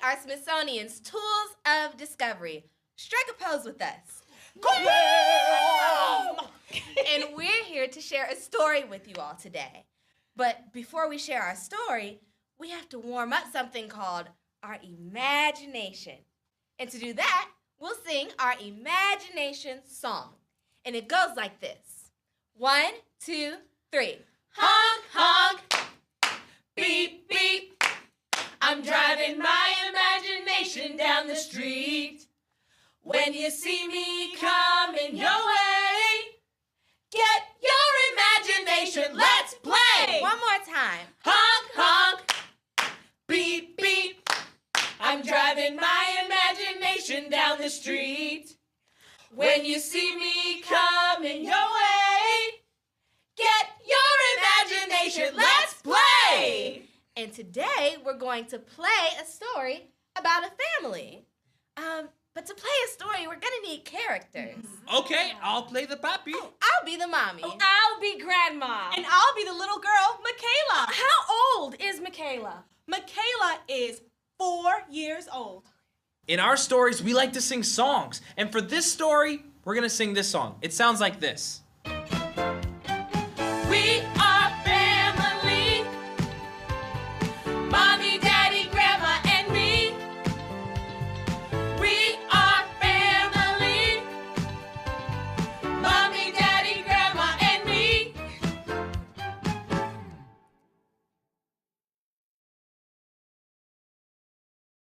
are Smithsonian's Tools of Discovery. Strike a pose with us. And we're here to share a story with you all today. But before we share our story, we have to warm up something called our imagination. And to do that, we'll sing our imagination song. And it goes like this. 1, 2, 3. Honk, honk, beep, beep. I'm driving my imagination down the street. When you see me coming your way, get your imagination, let's play. One more time. Honk, honk, beep, beep. I'm driving my imagination down the street. When you see me coming your way, get your imagination, let's play. And today we're going to play a story about a family. But to play a story, we're gonna need characters. Okay, I'll play the papi. I'll be the mommy. I'll be grandma. And I'll be the little girl, Michaela. How old is Michaela? Michaela is 4 years old. In our stories, we like to sing songs. And for this story, we're going to sing this song. It sounds like this.